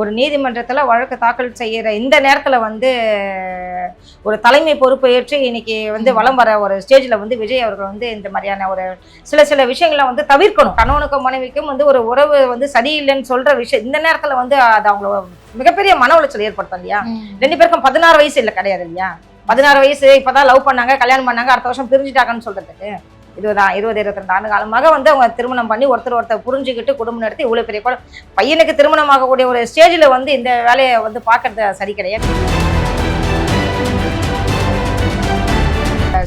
ஒரு நீதிமன்றத்தில் வழக்கு தாக்கல் செய்கிற இந்த நேரத்தில் வந்து ஒரு தலைமை பொறுப்பை ஏற்று இன்னைக்கு வந்து வலம் வர ஒரு ஸ்டேஜில் வந்து விஜய் அவர்கள் வந்து இந்த மாதிரியான ஒரு சில விஷயங்களை வந்து தவிர்க்கணும். கணவனுக்கும் மனைவிக்கும் வந்து ஒரு உறவு வந்து சரியில்லைன்னு சொல்கிற விஷயம் இந்த நேரத்தில் வந்து அது அவங்கள மிகப்பெரிய மன உளைச்சல் ஏற்படுத்தும் இல்லையா. 2 பேருக்கும் 16 வயசு இல்லை கிடையாது இல்லையா. 16 வயசு இப்போதான் லவ் பண்ணாங்க, கல்யாணம் பண்ணாங்க, அடுத்த வருஷம் பிரிஞ்சுட்டாங்கன்னு சொல்கிறதுக்கு 20-22 ஆண்டு காலமாக வந்து அவங்க திருமணம் பண்ணி ஒருத்தர் புரிஞ்சுக்கிட்டு குடும்பம் நடத்தி இவ்வளோ பெரிய பையனுக்கு திருமணம் ஆகக்கூடிய ஒரு ஸ்டேஜில் வந்து இந்த வேலையை வந்து பார்க்கறது சரி கிடையாது.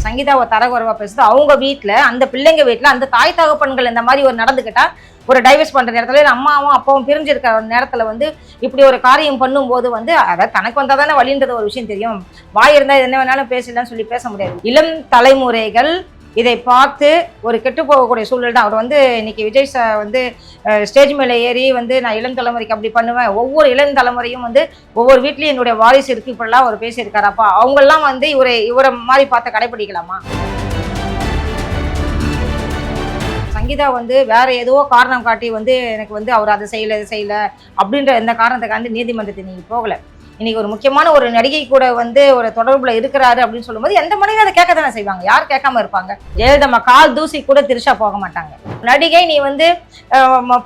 சங்கீதாவை தரகுறவா பேசுது அவங்க வீட்டில், அந்த பிள்ளைங்க வீட்டில், அந்த தாய் தகப்பன்கள் இந்த மாதிரி ஒரு நடந்துக்கிட்டா ஒரு டைவர்ஸ் பண்ணுற நேரத்தில் அம்மாவும் அப்பாவும் பிரிஞ்சிருக்கிற நேரத்தில் வந்து இப்படி ஒரு காரியம் பண்ணும்போது வந்து அதை தனக்கு வந்தால் தானே வழின்றது ஒரு விஷயம் தெரியும். வாய் இருந்தால் என்ன வேணாலும் பேசலான்னு சொல்லி பேச முடியாது. இளம் தலைமுறைகள் இதை பார்த்து ஒரு கெட்டு போகக்கூடிய சூழல் தான். அவர் வந்து இன்னைக்கு விஜய் வந்து ஸ்டேஜ் மேலே ஏறி வந்து நான் இளம் தலைமுறைக்கு அப்படி பண்ணுவேன், ஒவ்வொரு இளம் தலைமுறையும் வந்து ஒவ்வொரு வீட்லேயும் என்னுடைய வாரிசு இருக்கு இப்படிலாம் அவர் பேசியிருக்காரு. அப்பா அவங்கெல்லாம் வந்து இவரை மாதிரி பார்த்து கடைப்பிடிக்கலாமா? சங்கீதா வந்து வேற ஏதோ காரணம் காட்டி வந்து எனக்கு வந்து அவர் அதை செய்யலை அப்படின்ற எந்த காரணத்துக்காண்டி நீதிமன்றத்தை நீங்கள் போகலை. இன்னைக்கு ஒரு முக்கியமான ஒரு நடிகை கூட வந்து ஒரு தொடர்புல இருக்கிறாரு அப்படின்னு சொல்லும்போது எந்த மனைவி அதை கேட்க தானே செய்வாங்க. யார் கேட்காம இருப்பாங்க? ஜெயலலிதா கால் தூசி கூட திரிஷா போக மாட்டாங்க. நடிகை நீ வந்து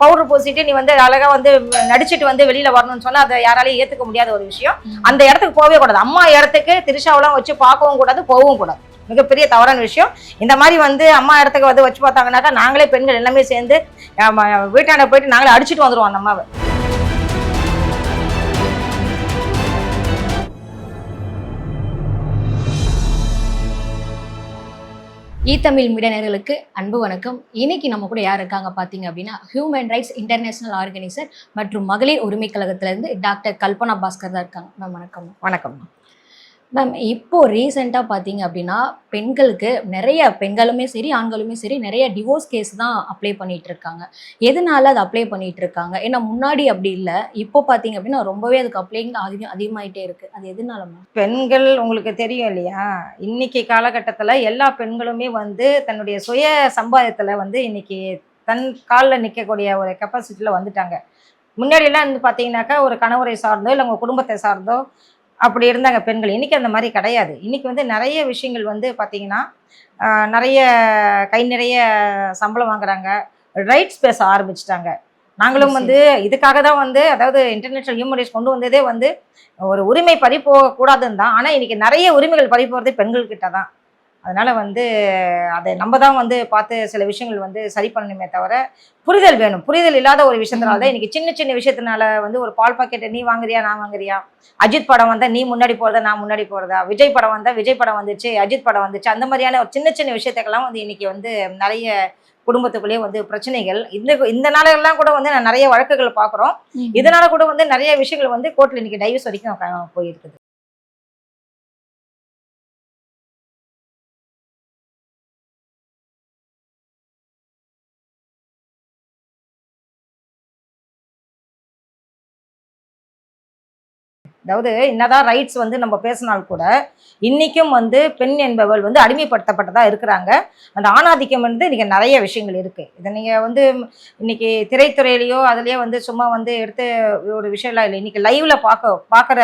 பவுடர் பூசிட்டு நீ வந்து அழகா வந்து நடிச்சுட்டு வந்து வெளியில வரணும்னு சொன்னா அதை யாராலையும் ஏத்துக்க முடியாத ஒரு விஷயம். அந்த இடத்துக்கு போகவே கூடாது. அம்மா இடத்துக்கு திரிஷாவெல்லாம் வச்சு பார்க்கவும் கூடாது, போகவும் கூடாது. மிகப்பெரிய தவறான விஷயம். இந்த மாதிரி வந்து அம்மா இடத்துக்கு வந்து வச்சு பார்த்தாங்கன்னாக்கா நாங்களே பெண்கள் எல்லாமே சேர்ந்து வீட்டாண்ட போயிட்டு நாங்களே அடிச்சுட்டு வந்துருவோம் அந்த அம்மாவை. தமிழ் மீடியா நேயர்களுக்கு அன்பு வணக்கம். இன்னைக்கு நம்ம கூட யார் இருக்காங்க பார்த்தீங்க அப்படின்னா, ஹியூமன் ரைட்ஸ் இன்டர்நேஷனல் ஆர்கனைசர் மற்றும் மகளிர் உரிமை கழகத்திலேருந்து டாக்டர் கல்பனா பாஸ்கர் தான் இருக்காங்க. மேம் வணக்கம். வணக்கம் மேம். இப்போ ரீசெண்டாக பார்த்தீங்க அப்படின்னா பெண்களுக்கு நிறைய பெண்களுமே சரி ஆண்களுமே சரி நிறைய டிவோர்ஸ் கேஸ் தான் அப்ளை பண்ணிட்டு இருக்காங்க. எதனால அதை அப்ளை பண்ணிட்டு இருக்காங்க? ஏன்னா முன்னாடி அப்படி இல்லை, இப்போ பார்த்தீங்க அப்படின்னா ரொம்பவே அதுக்கு அப்ளைங் அதிகமாயிட்டே இருக்கு. அது எதனால மேம்? பெண்கள் உங்களுக்கு தெரியும் இல்லையா, இன்னைக்கு காலகட்டத்தில் எல்லா பெண்களுமே வந்து தன்னுடைய சுய சம்பாதத்தில் வந்து இன்னைக்கு தன் காலில் நிற்கக்கூடிய ஒரு கெப்பாசிட்டியில் வந்துட்டாங்க. முன்னாடியெல்லாம் வந்து பார்த்தீங்கன்னாக்கா ஒரு கணவரை சார்ந்தோ இல்லை உங்கள் குடும்பத்தை சார்ந்தோ அப்படி இருந்தாங்க பெண்கள். இன்றைக்கி அந்த மாதிரி கிடையாது. இன்றைக்கி வந்து நிறைய விஷயங்கள் வந்து பார்த்திங்கன்னா நிறைய கை நிறைய சம்பளம் வாங்குறாங்க, ரைட்ஸ் பேச ஆரம்பிச்சிட்டாங்க. நாங்களும் வந்து இதுக்காக தான் வந்து அதாவது இன்டர்நேஷனல் ஹியூமன் ரைட்ஸ் கொண்டு வந்ததே வந்து ஒரு உரிமை பறி போகக்கூடாதுன்னு தான். ஆனால் இன்றைக்கி நிறைய உரிமைகள் பறி போகிறது பெண்கள்கிட்ட தான். அதனால் வந்து அதை நம்ம தான் வந்து பார்த்து சில விஷயங்கள் வந்து சரி பண்ணணுமே தவிர புரிதல் வேணும். புரிதல் இல்லாத ஒரு விஷயத்தினால தான் இன்றைக்கி சின்ன விஷயத்தினால வந்து ஒரு பால் பாக்கெட்டை நீ வாங்குறியா நான் வாங்குறியா, அஜித் படம் வந்தால் நீ முன்னாடி போகிறதா நான் முன்னாடி போகிறதா, விஜய் படம் வந்தால் விஜய் படம் வந்துச்சு அஜித் படம் வந்துச்சு, அந்த மாதிரியான ஒரு சின்ன விஷயத்துக்கெல்லாம் வந்து இன்றைக்கி வந்து நிறைய குடும்பத்துக்குள்ளேயே வந்து பிரச்சனைகள். இந்த நாளெல்லாம் கூட வந்து நான் நிறைய வழக்குகள் பார்க்குறோம். இதனால கூட வந்து நிறைய விஷயங்கள் வந்து கோர்ட்டில் இன்றைக்கி டைவர்ஸ் வரைக்கும் போயிருக்குது. அதாவது என்னதான் ரைட்ஸ் வந்து நம்ம பேசினால் கூட இன்றைக்கும் வந்து பெண் என்பவள் வந்து அடிமைப்படுத்தப்பட்டதாக இருக்கிறாங்க. அந்த ஆணாதிக்கம் வந்து இன்றைக்கி நிறைய விஷயங்கள் இருக்குது. இதை நீங்கள் வந்து இன்றைக்கி திரைத்துறையிலையோ அதுலேயோ வந்து சும்மா வந்து எடுத்து ஒரு விஷயம்லாம் இல்லை. இன்றைக்கி லைவில் பார்க்குற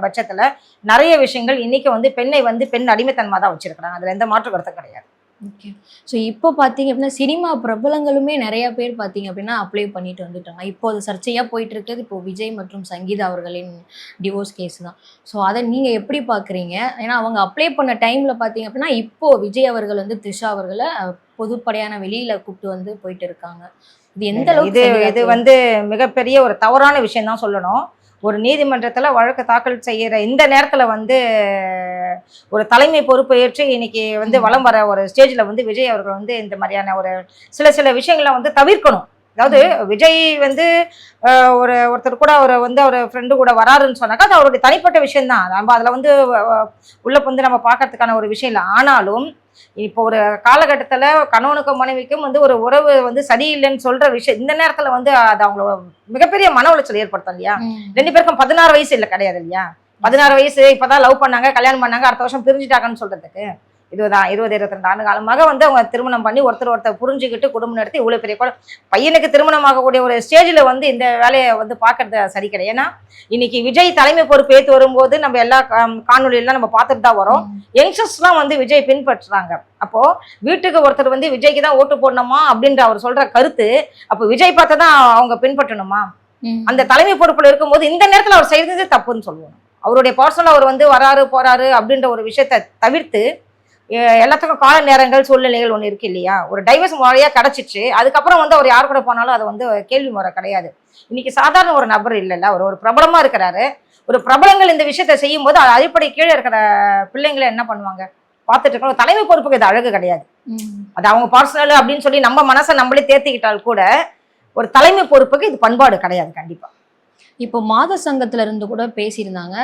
பட்சத்தில் நிறைய விஷயங்கள் இன்றைக்கி வந்து பெண்ணை வந்து பெண் அடிமைத்தன்மாக தான் வச்சுருக்கிறாங்க. அதில் எந்த மாற்று கருத்தும் கிடையாது. ஓகே. ஸோ இப்போ பார்த்தீங்க அப்படின்னா சினிமா பிரபலங்களுமே நிறைய பேர் பார்த்தீங்க அப்படின்னா அப்ளை பண்ணிட்டு வந்துட்டாங்க. இப்போ அது சர்ச்சையாக போயிட்டு இருக்கிறது இப்போ விஜய் மற்றும் சங்கீதா அவர்களின் டிவோர்ஸ் கேஸ் தான். ஸோ அதை நீங்கள் எப்படி பார்க்குறீங்க? ஏன்னா அவங்க அப்ளை பண்ண டைமில் பார்த்தீங்க அப்படின்னா இப்போது விஜய் அவர்கள் வந்து த்ரிஷா அவர்களை பொதுப்படையான வெளியில் கூப்பிட்டு வந்து போயிட்டு இருக்காங்க. இது எந்த அளவுக்கு இது வந்து மிகப்பெரிய ஒரு தவறான விஷயம் தான் சொல்லணும். ஒரு நீதிமன்றத்தில் வழக்கு தாக்கல் செய்கிற இந்த நேரத்தில் வந்து ஒரு தலைமை பொறுப்பை ஏற்று இன்னைக்கு வந்து வலம் வர ஒரு ஸ்டேஜில் வந்து விஜய் அவர்கள் வந்து இந்த மாதிரியான ஒரு சில விஷயங்களை வந்து தவிர்க்கணும். அதாவது விஜய் வந்து ஒருத்தர் கூட அவர் ஃப்ரெண்டு கூட வராருன்னு சொன்னாக்கா அது அவருடைய தனிப்பட்ட விஷயம்தான். நம்ம அதில் வந்து உள்ள வந்து நம்ம பார்க்கறதுக்கான ஒரு விஷயம் இல்லை. ஆனாலும் இப்போ ஒரு காலகட்டத்தில் கணவனுக்கும் மனைவிக்கும் வந்து ஒரு உறவு வந்து சரியில்லைன்னு சொல்ற விஷயம் இந்த நேரத்தில் வந்து அது அவங்கள மிகப்பெரிய மன உளைச்சல் ஏற்படுத்தும் இல்லையா. 2 பேருக்கும் 16 வயசு இல்லை கிடையாது இல்லையா. 16 வயசு இப்போதான் லவ் பண்ணாங்க, கல்யாணம் பண்ணாங்க, அடுத்த வருஷம் பிரிஞ்சுட்டாங்கன்னு சொல்றதுக்கு 22 ஆண்டு காலமாக வந்து அவங்க திருமணம் பண்ணி ஒருத்தர் புரிஞ்சுக்கிட்டு குடும்பம் நடத்தி இவ்வளோ பெரிய பையனுக்கு திருமணம் ஆகக்கூடிய ஒரு ஸ்டேஜில் வந்து இந்த வேலையை வந்து பார்க்கறது சரி கிடையாது. ஏன்னா இன்னைக்கு விஜய் தலைமை பொறுப்பு ஏற்று வரும்போது நம்ம எல்லா காணொலியெல்லாம் நம்ம பார்த்துட்டு தான் வரோம். யங்ஸ்டர்ஸ்லாம் வந்து விஜய் பின்பற்றுறாங்க. அப்போ வீட்டுக்கு ஒருத்தர் வந்து விஜய்க்கு தான் ஓட்டு போடணுமா அப்படின்ற அவர் சொல்ற கருத்து, அப்போ விஜய் பார்த்து தான் அவங்க பின்பற்றணுமா? அந்த தலைமை பொறுப்புல இருக்கும்போது இந்த நேரத்தில் அவர் செய்யறது தப்புன்னு சொல்லுவோம். அவருடைய பர்சனல் அவர் வந்து வராரு போறாரு அப்படின்ற ஒரு விஷயத்தை தவிர்த்து எல்லாத்துக்கும் கால நேரங்கள் சூழ்நிலைகள் ஒன்று இருக்கு இல்லையா? ஒரு டைவர்ஸ் முறையா கிடைச்சிச்சு, அதுக்கப்புறம் வந்து அவர் யார் கூட போனாலும் அது வந்து கேள்வி முறை கிடையாது. இன்னைக்கு சாதாரண ஒரு நபர் இல்லைல்ல, அவர் ஒரு பிரபலமா இருக்கிறாரு. ஒரு பிரபலங்கள் இந்த விஷயத்த செய்யும் போது அது அடிப்படை கீழே இருக்கிற பிள்ளைங்களை என்ன பண்ணுவாங்க பார்த்துட்டு இருக்கோம். தலைமை பொறுப்புக்கு இது அழகு கிடையாது. அது அவங்க பர்சனல் அப்படின்னு சொல்லி நம்ம மனசை நம்மளே தேர்த்திக்கிட்டால் கூட ஒரு தலைமை பொறுப்புக்கு இது பண்பாடு கிடையாது கண்டிப்பா. இப்போ மாத சங்கத்துல இருந்து கூட பேசியிருந்தாங்க,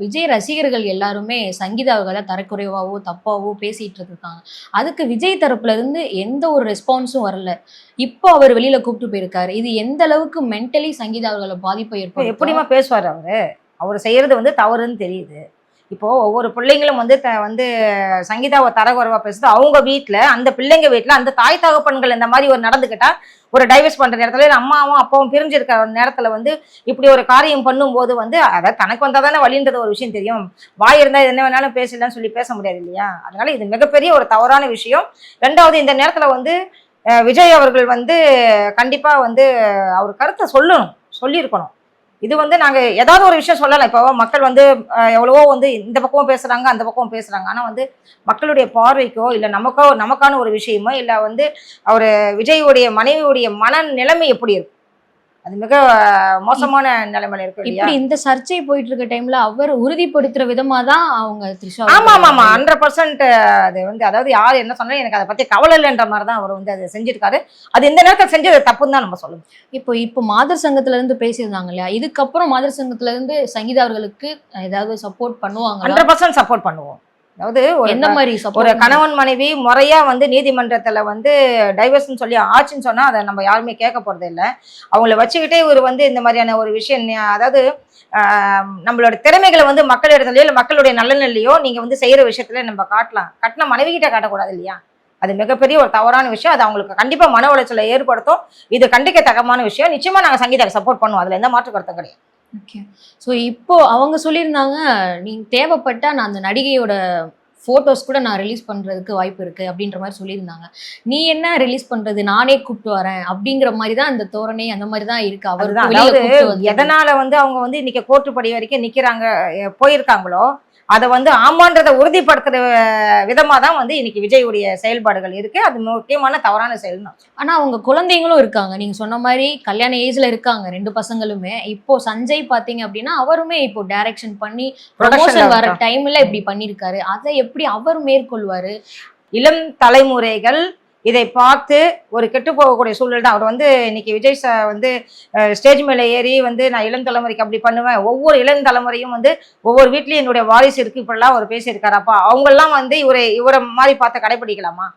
விஜய் ரசிகர்கள் எல்லாருமே சங்கீதா அவர்களை தரக்குறைவாவோ தப்பாவோ பேசிட்டு இருக்காங்க. அதுக்கு விஜய் தரப்புல இருந்து எந்த ஒரு ரெஸ்பான்ஸும் வரல. இப்போ அவர் வெளியில கூப்பிட்டு போயிருக்காரு. இது எந்த அளவுக்கு மென்டலி சங்கீதா அவர்களை பாதிப்பை ஏற்படும்? எப்படிமா பேசுவார் அவர் செய்யறது வந்து தவறுன்னு தெரியுது. இப்போ ஒவ்வொரு பிள்ளைங்களும் வந்து சங்கீதாவை தரக்குறைவா பேசுது. அவங்க வீட்டுல அந்த பிள்ளைங்க வீட்டுல அந்த தாய் தகப்பன்கள் இந்த மாதிரி ஒரு நடந்துக்கிட்டா, ஒரு டைவர்ஸ் பண்ற நேரத்துல அம்மாவும் அப்பாவும் பிரிஞ்சிருக்கிற நேரத்துல வந்து இப்படி ஒரு காரியம் பண்ணும்போது வந்து அதாவது தனக்கு வந்தா தானே வழின்றது ஒரு விஷயம் தெரியும். வாய் இருந்தா என்ன வேணாலும் பேசலாம்னு சொல்லி பேச முடியாது இல்லையா? அதனால இது மிகப்பெரிய ஒரு தவறான விஷயம். ரெண்டாவது, இந்த நேரத்துல வந்து விஜய் அவர்கள் வந்து கண்டிப்பா வந்து அவர் கருத்தை சொல்லியிருக்கணும். இது வந்து நாங்க ஏதாவது ஒரு விஷயம் சொல்லலாம். இப்போ மக்கள் வந்து எவ்வளவோ வந்து இந்த பக்கமும் பேசுறாங்க, அந்த பக்கமும் பேசுறாங்க. ஆனா வந்து மக்களுடைய பார்வைக்கோ இல்ல நமக்கான ஒரு விஷயமோ இல்ல வந்து அவரு விஜயுடைய மனைவியுடைய மனநிலைமை எப்படி இருக்கும்? அது மிக மோசமான நிலைமையில இருக்கு. இப்படி இந்த சர்ச்சை போயிட்டு இருக்க டைம்ல அவர் உறுதிப்படுத்துற விதமா தான் அவங்க த்ரிஷா. ஆமா 100% அது வந்து அதாவது யார் என்ன சொன்னாலும் எனக்கு அதை பத்தி கவலை இல்லைன்ற மாதிரி தான் அவர் வந்து அதை செஞ்சிருக்காரு. அது இந்த நேரத்தில் செஞ்சது தப்புன்னு தான் நம்ம சொல்லணும். இப்போ மாதர் சங்கத்துல இருந்து பேசியிருந்தாங்க இல்லையா? இதுக்கப்புறம் மாதர் சங்கத்துல இருந்து சங்கீதா அவர்களுக்கு ஏதாவது சப்போர்ட் பண்ணுவாங்க? 100% சப்போர்ட் பண்ணுவோம். அதாவது எந்த மாதிரி ஒரு கணவன் மனைவி முறையா வந்து நீதிமன்றத்துல வந்து டைவர்ஸ்ன்னு சொல்லி ஆச்சுன்னு சொன்னா அதை நம்ம யாருமே கேட்க போறது இல்லை. அவங்கள வச்சுக்கிட்டே இவர் வந்து இந்த மாதிரியான ஒரு விஷயம், அதாவது நம்மளோட திறமைகளை வந்து மக்களிடத்துலயோ இல்லை மக்களுடைய நலனிலையோ நீங்க வந்து செய்யற விஷயத்துல நம்ம காட்டலாம். கட்டின மனைவி கிட்ட காட்டக்கூடாது இல்லையா? அது மிகப்பெரிய ஒரு தவறான விஷயம். அது அவங்களுக்கு கண்டிப்பா மன உளைச்சலை ஏற்படுத்தும். இது கண்டிக்கத்தக்கமான விஷயம். நிச்சயமா நாங்க சங்கீதாக்கு சப்போர்ட் பண்ணுவோம். அதுல எந்த மாற்று கருத்தும் கிடையாது. ஓகே. ஸோ இப்போ அவங்க சொல்லியிருந்தாங்க, நீங்க தேவைப்பட்டா நான் அந்த நடிகையோட ஃபோட்டோஸ் கூட நான் ரிலீஸ் பண்றதுக்கு வாய்ப்பு இருக்கு அப்படின்ற மாதிரி சொல்லியிருந்தாங்க. நீ என்ன ரிலீஸ் பண்றது, நானே கூப்பிட்டு வரேன் அப்படிங்கிற மாதிரி தான் அந்த தோரணை அந்த மாதிரி தான் இருக்கு. அவர் எதனால வந்து அவங்க வந்து இன்னைக்கு கோர்ட்டு படி வரைக்கும் நிக்கிறாங்க போயிருக்காங்களோ அதை வந்து ஆமான்றதை உறுதிப்படுத்துற விதமா தான் வந்து இன்னைக்கு விஜயுடைய செயல்பாடுகள் இருக்கு. அது முக்கியமான தவறான செயல் தான். ஆனா அவங்க குழந்தைங்களும் இருக்காங்க. நீங்க சொன்ன மாதிரி கல்யாண ஏஜ்ல இருக்காங்க 2 பசங்களுமே. இப்போ சஞ்சய் பாத்தீங்க அப்படின்னா அவருமே இப்போ டைரக்ஷன் பண்ணி ப்ரொமோஷன் வர டைம்ல இப்படி பண்ணிருக்காரு. அதை எப்படி அவர் மேற்கொள்வாரு? இளம் தலைமுறைகள் இதை பார்த்து ஒரு கெட்டு போகக்கூடிய சூழல் தான். அவர் வந்து இன்னைக்கு விஜய் வந்து ஸ்டேஜ் மேலே ஏறி வந்து நான் இளம் தலைமுறைக்கு அப்படி பண்ணுவேன், ஒவ்வொரு இளம் தலைமுறையும் வந்து ஒவ்வொரு வீட்லயும் என்னுடைய வாரிசு இருக்கு இப்படிலாம் அவர் பேசியிருக்காரு. அப்பா அவங்கெல்லாம் வந்து இவரை மாதிரி பார்த்து கடைபிடிக்கலாமா?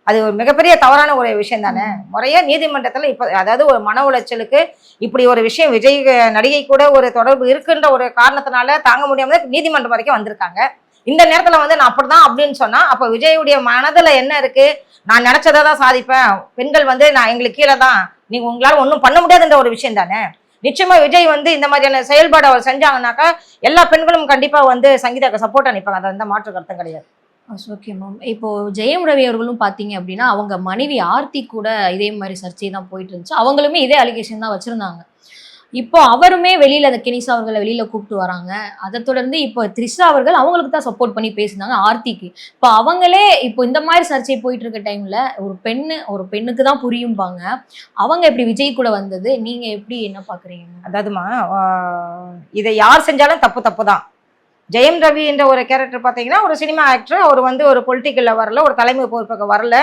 அது ஒரு மிகப்பெரிய தவறான ஒரு விஷயம் தானே. முறையா நீதிமன்றத்துல இப்ப அதாவது ஒரு மன உளைச்சலுக்கு இப்படி ஒரு விஷயம் விஜய் நடிகை கூட ஒரு தொடர்பு இருக்குன்ற ஒரு காரணத்தினால தாங்க முடியாம நீதிமன்றம் வரைக்கும் வந்திருக்காங்க. இந்த நேரத்துல வந்து நான் அப்படிதான் அப்படின்னு சொன்னா அப்ப விஜயுடைய மனதுல என்ன இருக்கு? நான் நினைச்சதை தான் சாதிப்பேன், பெண்கள் வந்து நான் எங்களுக்கு கீழே தான், நீங்க உங்களால ஒன்றும் பண்ண முடியாதுன்ற ஒரு விஷயம் தானே. நிச்சயமா விஜய் வந்து இந்த மாதிரியான செயல்பாடு அவர் செஞ்சாங்கன்னாக்கா எல்லா பெண்களும் கண்டிப்பா வந்து சங்கீதாக்கு சப்போர்ட் அனுப்பாங்க. அது எந்த மாற்று கருத்தும் கிடையாது. Okay ma'am. இப்போ ஜெயம் ரவி அவர்களும் பார்த்தீங்க அப்படின்னா அவங்க மனைவி ஆர்த்தி கூட இதே மாதிரி சர்ச்சை தான் போயிட்டு இருந்துச்சு. அவங்களுமே இதே அலிகேஷன் தான் வச்சிருந்தாங்க. இப்போ அவருமே வெளியில அந்த கெனிசா அவர்களை வெளியில கூப்பிட்டு வராங்க. அதை தொடர்ந்து இப்போ த்ரிஷா அவர்கள் அவங்களுக்கு தான் சப்போர்ட் பண்ணி பேசினாங்க ஆர்த்திக்கு. இப்போ அவங்களே இப்போ இந்த மாதிரி சர்ச்சை போயிட்டு இருக்க டைம்ல ஒரு பெண்ணுக்கு தான் புரியும்பாங்க. அவங்க எப்படி விஜய் கூட வந்தது நீங்க எப்படி என்ன பாக்குறீங்க? அதாவதுமா இதை யார் செஞ்சாலும் தப்பு தான். ஜெயம் ரவி என்ற ஒரு கேரக்டர் பார்த்தீங்கன்னா ஒரு சினிமா ஆக்டர். அவர் வந்து ஒரு பொலிட்டிக்கல்ல வரல, ஒரு தலைமை பொறுப்புக்கு வரல.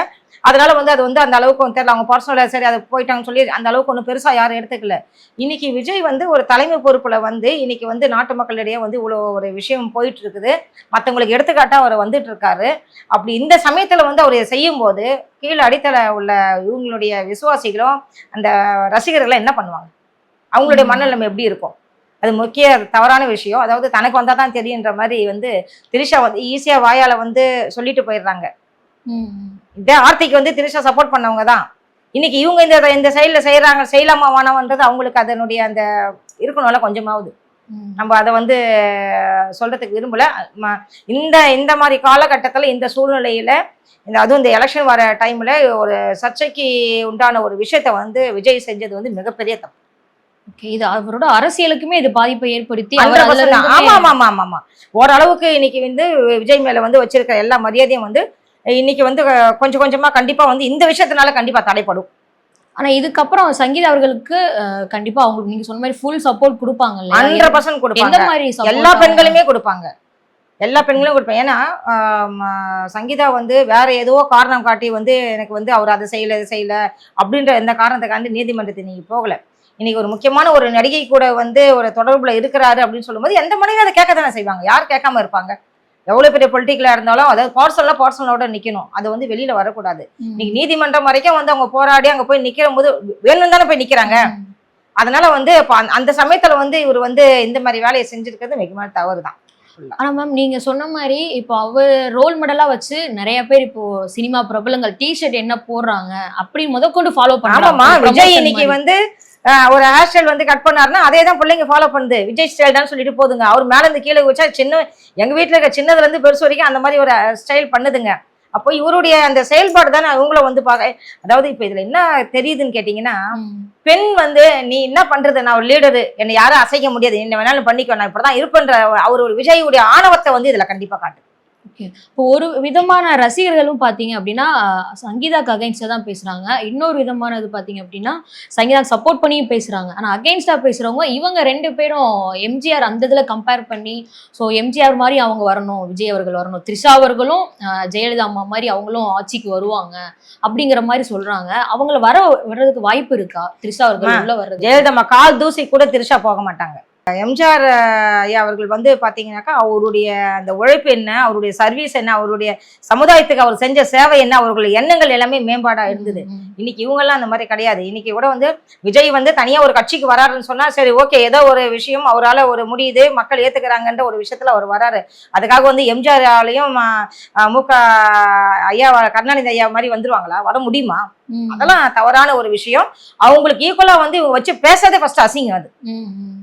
அதனால வந்து அது வந்து அந்த அளவுக்கு வந்து தெரியல. அவங்க பர்சனலாக சரி அதை போயிட்டாங்கன்னு சொல்லி அந்த அளவுக்கு ஒன்றும் பெருசாக யாரும் எடுத்துக்கல. இன்னைக்கு விஜய் வந்து ஒரு தலைமை பொறுப்புல வந்து இன்னைக்கு வந்து நாட்டு மக்களிடையே வந்து இவ்வளோ ஒரு விஷயம் போயிட்டு இருக்குது. மற்றவங்களுக்கு எடுத்துக்காட்டா அவர் வந்துட்டு இருக்காரு. அப்படி இந்த சமயத்துல வந்து அவர் செய்யும் போது கீழே அடித்தள உள்ள இவங்களுடைய விசுவாசிகளும் அந்த ரசிகர்களும் என்ன பண்ணுவாங்க? அவங்களுடைய மனநிலைமை எப்படி இருக்கும்? அது முக்கிய தவறான விஷயம். அதாவது தனக்கு வந்தா தான் தெரியுன்ற மாதிரி வந்து திரிஷா வந்து ஈஸியா வாயால வந்து சொல்லிட்டு போயிடுறாங்க. இதே ஆர்த்திக்கு வந்து திரிஷா சப்போர்ட் பண்ணவங்க தான். இன்னைக்கு இவங்க இந்த சைடில் செய்யறாங்க, செய்யலாமா வேணாமன்றது அவங்களுக்கு அதனுடைய அந்த இருக்கணும்ல கொஞ்சமாவது. நம்ம அதை வந்து சொல்றதுக்கு விரும்பல. இந்த மாதிரி காலகட்டத்தில் இந்த சூழ்நிலையில அதுவும் இந்த எலெக்ஷன் வர டைம்ல ஒரு சர்ச்சைக்கு உண்டான ஒரு விஷயத்த வந்து விஜய் செஞ்சது வந்து மிகப்பெரிய தப்பு. இது அவரோட அரசியலுக்குமே இது பாதிப்பை ஏற்படுத்தி ஆமா ஆமா ஆமா ஆமா ஓரளவுக்கு இன்னைக்கு வந்து விஜய் மேல வந்து வச்சிருக்கிற எல்லா மரியாதையும் வந்து இன்னைக்கு வந்து கொஞ்சம் கொஞ்சமா கண்டிப்பா வந்து இந்த விஷயத்தினால கண்டிப்பா தடைப்படும். ஆனா இதுக்கப்புறம் சங்கீதா அவர்களுக்கு கண்டிப்பா அவங்க நீங்க சொன்ன மாதிரி ஃபுல் சப்போர்ட் கொடுப்பாங்க. 100% கொடுப்பாங்க. எல்லா பெண்களுமே கொடுப்பாங்க. எல்லா பெண்களும் கொடுப்பேன். ஏன்னா சங்கீதா வந்து வேற ஏதோ காரணம் காட்டி வந்து எனக்கு வந்து அவர் அதை செய்யல இது செய்யல அப்படின்ற எந்த காரணத்துக்காண்டி நீதிமன்றத்தை நீங்க போகல. இன்னைக்கு ஒரு முக்கியமான ஒரு நடிகை கூட வந்து ஒரு தொடர்புல இருக்கிறாரு அப்படின்னு சொல்லும்போது எந்த மனைவி அதை கேட்க தானே செய்வாங்க. யார் கேட்காம இருப்பாங்க? எவ்வளவு பெரிய பொலிட்டிக்கலா இருந்தாலும் அதாவது பார்சலோட நிக்கணும். அது வந்து வெளியில வரக்கூடாது. இன்னைக்கு நீதிமன்றம் வரைக்கும் வந்து அவங்க போராடி அங்க போய் நிக்கிற போது வேணும் தானே போய் நிக்கிறாங்க. அதனால வந்து அந்த சமயத்துல வந்து இவர் வந்து இந்த மாதிரி வேலையை செஞ்சிருக்கிறது மிகமான தவறு தான். ஆனா மேம் நீங்க சொன்ன மாதிரி இப்போ அவர் ரோல் மாடலா வச்சு நிறைய பேர் இப்போ சினிமா பிரபலங்கள் டிஷர்ட் என்ன போடுறாங்க அப்படி முதற்கொண்டு ஃபாலோ பண்ணாமா. விஜய் இன்னைக்கு வந்து ஒரு ஹேர் ஸ்டைல் வந்து கட் பண்ணாருன்னா அதே தான் பிள்ளைங்க ஃபாலோ பண்ணுது. விஜய் ஸ்டைல் தான் சொல்லிட்டு போதுங்க. அவர் மேல இருந்து கீழே வச்சா சின்ன எங்க வீட்டுல இருக்க சின்னதுல இருந்து பெருசு வரைக்கும் அந்த மாதிரி ஒரு ஸ்டைல் பண்ணுதுங்க. அப்போ இவருடைய அந்த செயல்பாடு தானே அவங்கள வந்து அதாவது இப்ப இதுல என்ன தெரியுதுன்னு கேட்டீங்கன்னா, பெண் வந்து நீ என்ன பண்றது, நான் ஒரு லீடரு, என்னை யாரும் அசைக்க முடியாது, என்ன வேணாலும் பண்ணிக்கோ, நான் இப்படிதான் இருப்பேன்ற அவர் ஒரு விஜயுடைய ஆணவத்தை வந்து இதுல கண்டிப்பா காட்டு. இப்போ ஒரு விதமான ரசிகர்களும் பாத்தீங்க அப்படின்னா சங்கீதாக்கு அகைன்ஸ்டா தான் பேசுறாங்க. இன்னொரு விதமானது பாத்தீங்க அப்படின்னா சங்கீதா சப்போர்ட் பண்ணியும் பேசுறாங்க. ஆனா அகைன்ஸ்டா பேசுறவங்க இவங்க 2 பேரும் எம்ஜிஆர் அந்த இதுல கம்பேர் பண்ணி ஸோ எம்ஜிஆர் மாதிரி அவங்க வரணும், விஜய் அவர்கள் வரணும், த்ரிஷா அவர்களும் ஜெயலலிதா அம்மா மாதிரி அவங்களும் ஆட்சிக்கு வருவாங்க அப்படிங்கிற மாதிரி சொல்றாங்க. அவங்கள வர்றதுக்கு வாய்ப்பு இருக்கா? த்ரிஷா அவர்கள் உள்ள வர்றது? ஜெயலலிதா கால் தூசி கூட த்ரிஷா போக மாட்டாங்க. எம்ஜிஆர் ஐயா அவர்கள் வந்து பாத்தீங்கன்னாக்கா அவருடைய அந்த உழைப்பு என்ன, அவருடைய சர்வீஸ் என்ன, அவருடைய சமுதாயத்துக்கு அவர் செஞ்ச சேவை என்ன, அவர்களுடைய எண்ணங்கள் எல்லாமே மேம்பாடா இருந்தது. இன்னைக்கு இவங்கெல்லாம் அந்த மாதிரி கிடையாது. இன்னைக்கு கூட வந்து விஜய் வந்து தனியா ஒரு கட்சிக்கு வராருன்னு சொன்னா சரி ஓகே, ஏதோ ஒரு விஷயம் அவரால் ஒரு முடியுது, மக்கள் ஏத்துக்கிறாங்கன்ற ஒரு விஷயத்துல அவர் வராரு. அதுக்காக வந்து எம்ஜிஆராலையும் முக ஐயா கருணாநிதி ஐயா மாதிரி வந்துருவாங்களா? வர முடியுமா? அதெல்லாம் தவறான ஒரு விஷயம். அவங்களுக்கு ஈக்குவலா வந்து வச்சு பேசாதே ஃபர்ஸ்ட் அசிங்கம். அது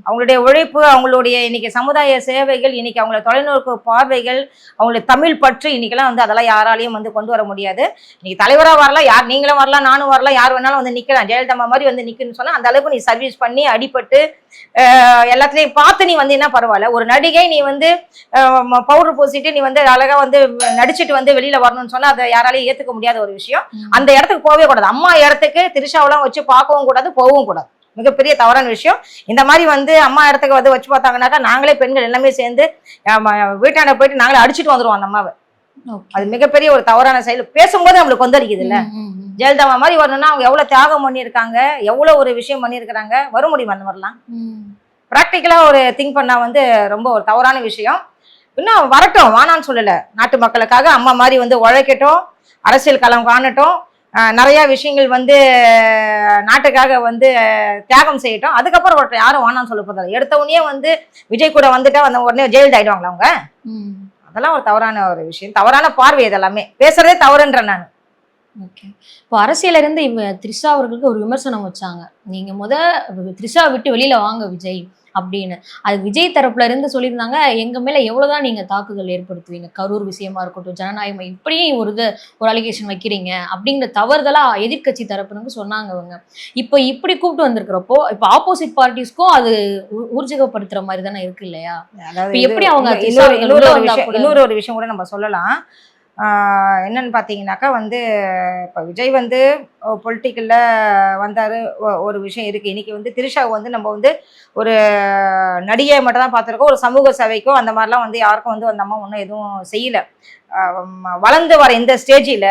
அவங்களுடைய உழைப்பு, அவங்களுடைய இன்னைக்கு சமுதாய சேவைகள், இன்னைக்கு அவங்களோட தொலைநோக்கு பார்வைகள், அவங்களுடைய தமிழ் பற்று, இன்னைக்கெல்லாம் வந்து அதெல்லாம் யாராலையும் வந்து கொண்டு வர முடியாது. இன்னைக்கு தலைவரா வரலாம், யார் நீங்களும் வரலாம், நானும் வரலாம், யார் வேணாலும் வந்து நிக்கலாம். ஜெயலலிதா மாதிரி வந்து நிக்கணும்னு சொன்னா அந்த அளவுக்கு நீ சர்வீஸ் பண்ணி அடிபட்டு எல்லாத்துலயும் பார்த்து நீ வந்து என்ன பரவாயில்ல. ஒரு நடிகை நீ வந்து பவுடர் பூசிட்டு நீ வந்து அழகா வந்து நடிச்சுட்டு வந்து வெளியில வரணும்னு சொன்னா அதை யாராலையும் ஏத்துக்க முடியாத ஒரு விஷயம். அந்த இடத்துக்கு போகவே கூடாது. அம்மா இடத்துக்கு திரிஷாவெல்லாம் வச்சு பார்க்கவும் கூடாது, போகவும் கூடாது. மிகப்பெரிய தவறான விஷயம். இந்த மாதிரி வந்து அம்மா இடத்துக்கு வந்து வச்சு பார்த்தாங்கன்னாக்கா நாங்களே பெண்கள் எல்லாமே சேர்ந்து வீட்டாண்ட போயிட்டு நாங்களே அடிச்சுட்டு வந்துருவோம் அந்த அம்மாவை. அது மிகப்பெரிய ஒரு தவறான செயல். பேசும்போது நம்மளுக்கு கொந்தளிக்குது இல்ல. ஜெயலலிதா மாதிரி வரணும்னா அவங்க எவ்வளவு தியாகம் பண்ணியிருக்காங்க, எவ்வளவு ஒரு விஷயம் பண்ணியிருக்கிறாங்க. வர முடியும் அந்த மாதிரிலாம்? பிராக்டிக்கலா ஒரு திங்க் பண்ணா வந்து ரொம்ப ஒரு தவறான விஷயம். இன்னும் வரட்டும், வானான்னு சொல்லல. நாட்டு மக்களுக்காக அம்மா மாதிரி வந்து உழைக்கட்டும், அரசியல் களம் காணட்டும், நிறைய விஷயங்கள் வந்து நாட்டுக்காக வந்து தியாகம் செய்யட்டும். அதுக்கப்புறம் யாரும் வானான்னு சொல்ல போதாது. எடுத்த உடனே வந்து விஜய் கூட வந்துட்டா வந்து உடனே ஜெயில்ட் ஆயிடுவாங்களா அவங்க? அதெல்லாம் ஒரு தவறான ஒரு விஷயம், தவறான பார்வை. இதெல்லாமே பேசுறதே தவறுன்ற நான். ஓகே. இப்போ அரசியல இருந்து த்ரிஷா அவர்களுக்கு ஒரு விமர்சனம் வச்சாங்க. நீங்க த்ரிஷா விட்டு வெளியில வாங்க விஜய் அப்படின்னு. அது விஜய் தரப்புல இருந்து சொல்லியிருந்தாங்க, எங்க மேல எவ்வளவுதான் நீங்க தாக்குதல் ஏற்படுத்துவீங்க, கரூர் விஷயமா இருக்கட்டும், ஜனநாயகம் இப்படியும் ஒரு அலிகேஷன் வைக்கிறீங்க அப்படிங்கிற தவறுதலா எதிர்கட்சி தரப்புன்னு சொன்னாங்க அவங்க. இப்போ இப்படி கூப்பிட்டு வந்திருக்கிறப்போ இப்போ ஆப்போசிட் பார்ட்டிஸ்க்கும் அது ஊர்ஜிதப்படுத்துற மாதிரி தானே இருக்கு இல்லையா? எப்படி அவங்க இன்னொரு ஒரு விஷயம் கூட நம்ம சொல்லலாம். என்னன்னு பார்த்தீங்கன்னாக்கா வந்து இப்போ விஜய் வந்து பொலிட்டிக்கலில் வந்தார், ஒரு விஷயம் இருக்குது. இன்றைக்கி வந்து திரிஷாவை வந்து நம்ம வந்து ஒரு நடிகை மட்டும் தான் பார்த்துருக்கோம். ஒரு சமூக சேவைக்கோ அந்த மாதிரிலாம் வந்து யாருக்கும் வந்து அந்த அம்மா ஒன்றும் எதுவும் செய்யலை. வளர்ந்து வர இந்த ஸ்டேஜில்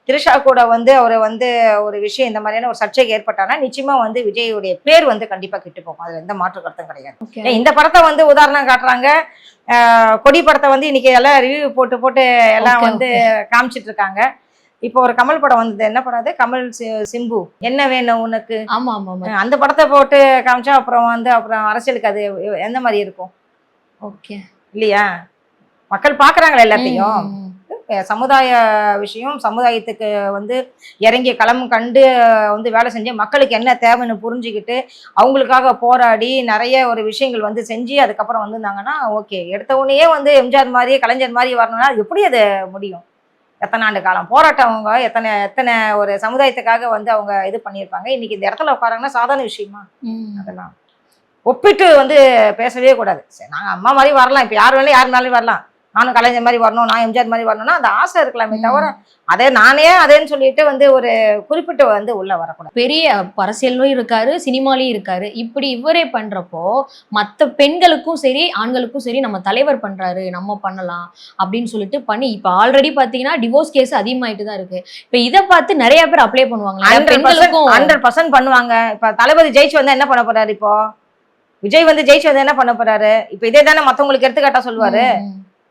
திரிஷா கூட வந்து அவர் வந்து ஒரு விஷயம் இந்த மாதிரியான ஒரு சர்ச்சைக்கு ஏற்பட்டானா நிச்சயமா வந்து விஜயுடைய பேர் வந்து கண்டிப்பாக கிட்டு போகும். அதில் எந்த மாற்று கருத்தும் கிடையாது. இந்த படத்தை வந்து உதாரணம் காட்டுறாங்க. கொடி படத்தை வந்து இன்னைக்கு எல்லாம் ரிவ்யூ போட்டு எல்லாம் வந்து காமிச்சிட்டு இருக்காங்க. இப்போ ஒரு கமல் படம் வந்தது, என்ன படம் அது, கமல் சிம்பு, என்ன வேணும் உனக்கு, ஆமா ஆமா ஆமா. அந்த படத்தை போட்டு காமிச்சா அப்புறம் வந்து அப்புறம் அரசியலுக்கு அது எந்த மாதிரி இருக்கும் ஓகே. இல்லையா? மக்கள் பாக்குறாங்களா எல்லாத்தையும். சமுதாய விஷயம், சமுதாயத்துக்கு வந்து இறங்கிய களம் கண்டு வந்து வேலை செஞ்சு மக்களுக்கு என்ன தேவைன்னு புரிஞ்சுக்கிட்டு அவங்களுக்காக போராடி நிறைய ஒரு விஷயங்கள் வந்து செஞ்சு அதுக்கப்புறம் வந்திருந்தாங்கன்னா ஓகே. எடுத்த உடனேயே வந்து எம்ஜிஆர் மாதிரி கலைஞர் மாதிரி வரணும்னா எப்படி அது முடியும்? எத்தனை ஆண்டு காலம் போராட்டம், அவங்க எத்தனை எத்தனை ஒரு சமுதாயத்துக்காக வந்து அவங்க இது பண்ணியிருப்பாங்க. இன்னைக்கு இந்த இடத்துல உட்காராங்கன்னா சாதாரண விஷயமா? அதெல்லாம் ஒப்பிட்டு வந்து பேசவே கூடாது. சரி, நாங்கள் அம்மா மாதிரி வரலாம், இப்போ யார் வேணாலும் யார் மேலேயும் வரலாம், நானும் கலைஞர் மாதிரி வரணும், நான் எம்ஜிஆர் மாதிரி வரணும்னா அந்த ஆசை இருக்கலாமே தவிர அதே நானே அதேன்னு சொல்லிட்டு வந்து ஒரு குறிப்பிட்டு வந்து உள்ள வரக்கூடாது. பெரிய அரசியலும் இருக்காரு, சினிமாலையும் இருக்காரு. இப்படி இவரே பண்றப்போ மற்ற பெண்களுக்கும் சரி ஆண்களுக்கும் சரி நம்ம தலைவர் பண்றாரு, நம்ம பண்ணலாம் அப்படின்னு சொல்லிட்டு பண்ணி இப்ப ஆல்ரெடி பாத்தீங்கன்னா டிவோர்ஸ் கேஸ் அதிகமாயிட்டு தான் இருக்கு. இப்ப இதை பார்த்து நிறைய பேர் அப்ளை பண்ணுவாங்க. 100% பண்ணுவாங்க. இப்ப தளபதி ஜெயிச்சு வந்தா என்ன பண்ண போறாரு? இப்போ விஜய் வந்து ஜெயிச்சு வந்தா என்ன பண்ண போறாரு? இப்ப இதே தானே மத்தவங்களுக்கு எடுத்துக்காட்டா சொல்லுவாரு.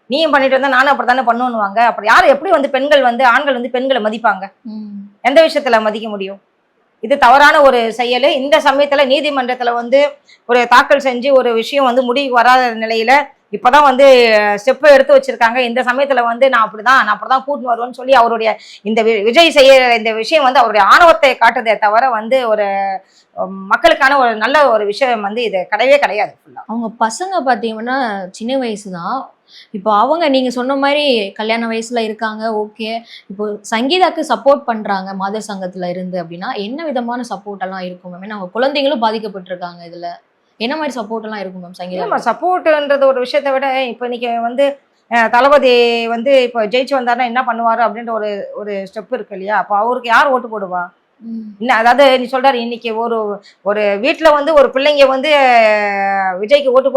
நீயும் பண்ணிட்டு வந்தா நானும் அப்படித்தானே பண்ணுவாங்க. அப்புறம் யாரு எப்படி வந்து பெண்கள் வந்து ஆண்கள் வந்து பெண்களை மதிப்பாங்க? எந்த விஷயத்துல மதிக்க முடியும்? இது தவறான ஒரு செயல். இந்த சமயத்துல நீதிமன்றத்துல வந்து ஒரு தாக்கல் செஞ்சு ஒரு விஷயம் வந்து முடிவு வராத நிலையில இப்பதான் வந்து ஸ்டெப் எடுத்து வச்சிருக்காங்க. இந்த சமயத்துல வந்து நான் அப்படிதான் கூட்டின்னு வருவேன்னு சொல்லி அவருடைய இந்த விஜய் செய்ய இந்த விஷயம் வந்து அவருடைய ஆணவத்தை காட்டுதே தவிர வந்து ஒரு மக்களுக்கான ஒரு நல்ல ஒரு விஷயம் வந்து இது கிடையவே கிடையாது. அவங்க பசங்க பாத்தீங்கன்னா சின்ன வயசுதான். இப்போ அவங்க நீங்க சொன்ன மாதிரி கல்யாண வயசுல இருக்காங்க, ஓகே. இப்போ சங்கீதாக்கு சப்போர்ட் பண்றாங்க மாதர் சங்கத்துல இருந்து அப்படின்னா என்ன விதமான சப்போர்ட் எல்லாம் இருக்கும் மேம்? ஏன்னா அவங்க குழந்தைகளும் பாதிக்கப்பட்டிருக்காங்க. இதுல என்ன மாதிரி சப்போர்ட் எல்லாம் இருக்கும் மேம் சங்கீதா? சப்போர்ட்ன்றது ஒரு விஷயத்தை விட இப்போ இன்னைக்கு வந்து தளபதி வந்து இப்போ ஜெயிச்சு வந்தாருன்னா என்ன பண்ணுவாரு அப்படின்ற ஒரு ஒரு ஸ்டெப் இருக்கு இல்லையா? அப்போ அவருக்கு யார் ஓட்டு போடுவா? இன்னும் அதாவது நீ சொல்றாரு இன்னைக்கு ஒரு ஒரு வீட்டுல வந்து ஒரு பிள்ளைங்க வந்து விஜய்க்கு ஓட்டு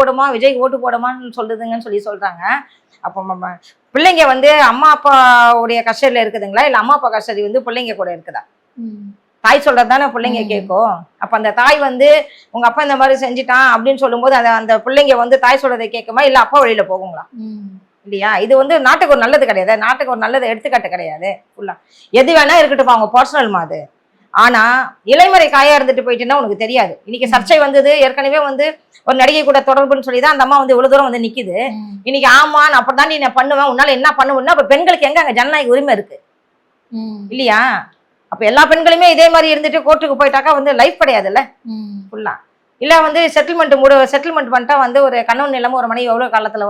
போடுமான்னு சொல்லுதுங்கன்னு சொல்றாங்க. அப்போ பிள்ளைங்க வந்து அம்மா அப்பாவுடைய கஸ்டடியில இருக்குதுங்களா, இல்ல அம்மா அப்பா கஸ்டடி வந்து பிள்ளைங்க கூட இருக்குதா? தாய் சொல்றது தானே பிள்ளைங்க கேட்கும். அப்ப அந்த தாய் வந்து உங்க அப்பா இந்த மாதிரி செஞ்சுட்டான் அப்படின்னு சொல்லும்போது அந்த பிள்ளைங்க வந்து தாய் சொல்றதை கேட்குமா, இல்ல அப்பா வழியில போகுங்களா? இல்லையா? இது வந்து நாட்டுக்கு ஒரு நல்லது கிடையாது, நாட்டுக்கு ஒரு நல்லது எடுத்துக்காட்டு கிடையாது. ஃபுல்லா எது வேணா இருக்கட்டும், அவங்க பர்சனல் மாதிரி. ஆனா இளைமுறை காயா இருந்துட்டு போயிட்டுன்னா உனக்கு தெரியாது. இன்னைக்கு சர்ச்சை வந்தது, ஏற்கனவே வந்து ஒரு நடிகை கூட தொடர்புன்னு சொல்லிதான் அந்த அம்மா வந்து இவ்வளவு தூரம் வந்து நிக்குது. இன்னைக்கு ஆமா நான் அப்படிதான் நீ பண்ணுவேன், உன்னால என்ன பண்ணுவேன்னா அப்ப பெண்களுக்கு எங்க அங்க ஜனநாயக உரிமை இருக்கு இல்லையா? அப்ப எல்லா பெண்களுமே இதே மாதிரி இருந்துட்டு கோர்ட்டுக்கு போயிட்டாக்கா வந்து லைஃப் கிடையாதுல்ல ஃபுல்லா. இல்ல வந்து செட்டில்மெண்ட் பண்ணிட்டா வந்து ஒரு கணவன் நிலமும் ஒரு மனைவி எவ்வளவு காலத்துல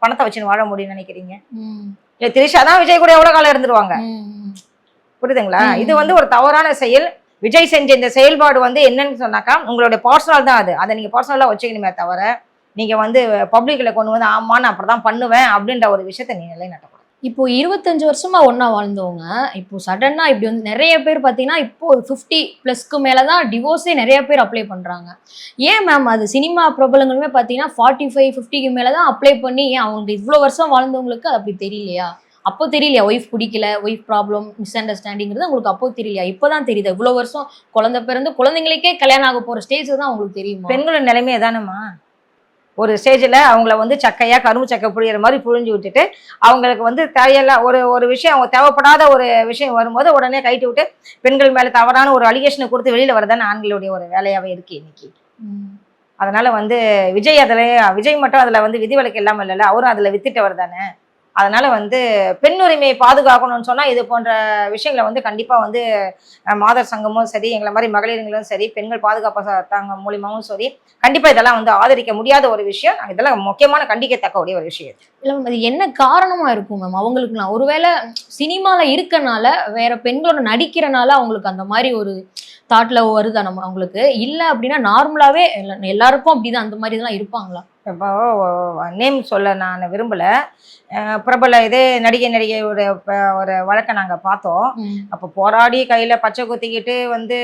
பணத்தை வச்சுன்னு வாழ முடியும்னு நினைக்கிறீங்க? இல்ல திரிஷா தான் விஜய் கூட எவ்வளவு காலம் இருந்துருவாங்க. புரியுதுங்களா? இது வந்து ஒரு தவறான செயல். விஜய் செஞ்ச இந்த செயல்பாடு வந்து என்னன்னு சொன்னாக்கா உங்களுடைய பர்சனல் தான் அது. அதை நீங்க பர்சனலா வச்சுக்கணுமே தவிர நீங்க வந்து பப்ளிக்ல கொண்டு வந்து ஆமா நான் அப்படிதான் பண்ணுவேன் அப்படின்ற ஒரு விஷயத்த நீ நிலைநாட்டக்கூடாது. இப்போ 25 வருஷமா ஒன்னா வாழ்ந்தவங்க இப்போ சடனா இப்படி வந்து நிறைய பேர் பார்த்தீங்கன்னா இப்போ 50+ மேலதான் டிவோர்ஸே நிறைய பேர் அப்ளை பண்றாங்க. ஏன் மேம் அது சினிமா பிரபலங்களுமே பார்த்தீங்கன்னா 45-50 மேலதான் அப்ளை பண்ணி, ஏன் அவங்க இவ்வளவு வருஷம் வாழ்ந்தவங்களுக்கு அது அப்படி தெரியலையா? அப்போ தெரியலையா ஒய்ஃப் பிடிக்கல, ஒய்ஃப் ப்ராப்ளம், மிஸ் அண்டர்ஸ்டாண்டிங்கிறது உங்களுக்கு அப்போ தெரியலையா? இப்போதான் தெரியுது. இவ்வளவு வருஷம் குழந்தை பிறந்து குழந்தைங்களுக்கே கல்யாணம் ஆக போற ஸ்டேஜ் தான் உங்களுக்கு தெரியுமா? பெண்களோட நிலைமையே தானேம்மா. ஒரு ஸ்டேஜில் அவங்கள வந்து சக்கையாக கரும்பு சக்கை புழியிற மாதிரி புழிஞ்சு விட்டுட்டு அவங்களுக்கு வந்து தேவையெல்லாம் ஒரு விஷயம், அவங்க தேவைப்படாத ஒரு விஷயம் வரும்போது உடனே கைட்டு விட்டு பெண்கள் மேலே தவறான ஒரு அலிகேஷனை கொடுத்து வெளியில் வரதானே ஆண்களுடைய ஒரு வேலையாகவே இருக்கு இன்னைக்கு. அதனால வந்து விஜய் மட்டும் அதில் வந்து விதிவிலக்கு இல்லாமல் இல்லைல்ல, அவரும் அதில் வித்துட்டவர் தானே. அதனால வந்து பெண் உரிமையை பாதுகாக்கணும்னு சொன்னா இது போன்ற விஷயங்களை வந்து கண்டிப்பா வந்து மாதர் சங்கமும் சரி, எங்களை மாதிரி மகளிர்களும் சரி, பெண்கள் பாதுகாப்பு தாங்க மூலியமாவும் சரி, கண்டிப்பா இதெல்லாம் வந்து ஆதரிக்க முடியாத ஒரு விஷயம். இதெல்லாம் முக்கியமான கண்டிக்கத்தக்க ஒரு விஷயம். இல்ல மேம், அது என்ன காரணமா இருக்கும் மேம் அவங்களுக்குலாம்? ஒருவேளை சினிமால இருக்கனால, வேற பெண்களோட நடிக்கிறனால அவங்களுக்கு அந்த மாதிரி ஒரு தாட்ல வருதா நம்ம அவங்களுக்கு? இல்ல அப்படின்னா நார்மலாவே எல்லாருக்கும் அப்படிதான் அந்த மாதிரி தான் இருப்பாங்களா? இப்போ நேம் சொல்ல நான் விரும்பல. பிரபல இதே நடிகையோட ஒரு வழக்கை நாங்க பார்த்தோம். அப்ப போராடி கையில பச்சை குத்திக்கிட்டு வந்து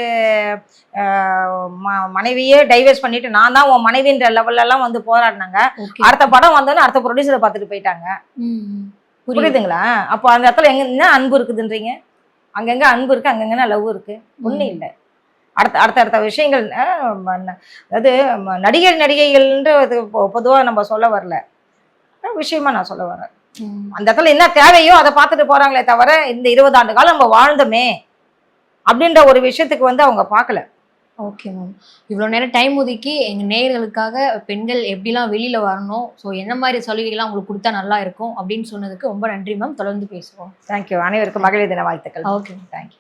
மனைவியே டைவர்ஸ் பண்ணிட்டு நான் தான் உன் மனைவின்ற லெவல்ல எல்லாம் வந்து போராடினாங்க. அடுத்த படம் வந்தோன்னு அடுத்த ப்ரொடியூசரை பார்த்துட்டு போயிட்டாங்க. புரியுதுங்களா? அப்போ அந்த இடத்துல என்ன அன்பு இருக்குதுன்றீங்க? அங்கங்க அன்பு இருக்கு, அங்கங்கன்னா லவ் இருக்கு, ஒண்ணும் இல்லை. அடுத்த விஷயங்கள் அதாவது நடிகைகள்ன்ற பொதுவாக நம்ம சொல்ல வரல விஷயமா நான் சொல்ல வரேன். அந்த இடத்துல என்ன தேவையோ அதை பார்த்துட்டு போறாங்களே தவிர இந்த 20 ஆண்டு காலம் நம்ம வாழ்ந்தோமே அப்படின்ற ஒரு விஷயத்துக்கு வந்து அவங்க பார்க்கல. Okay ma'am. இவ்வளோ நேரம் டைம் ஒதுக்கி எங்கள் நேயர்களுக்காக பெண்கள் எப்படிலாம் வெளியில் வரணும், ஸோ என்ன மாதிரி சலுகைகள்லாம் உங்களுக்கு கொடுத்தா நல்லா இருக்கும் அப்படின்னு சொன்னதுக்கு ரொம்ப நன்றி மேம். தொடர்ந்து பேசுவோம். தேங்க்யூ. அனைவருக்கும் மகளிர் தின வாழ்த்துக்கள். ஓகே. தேங்க்யூ.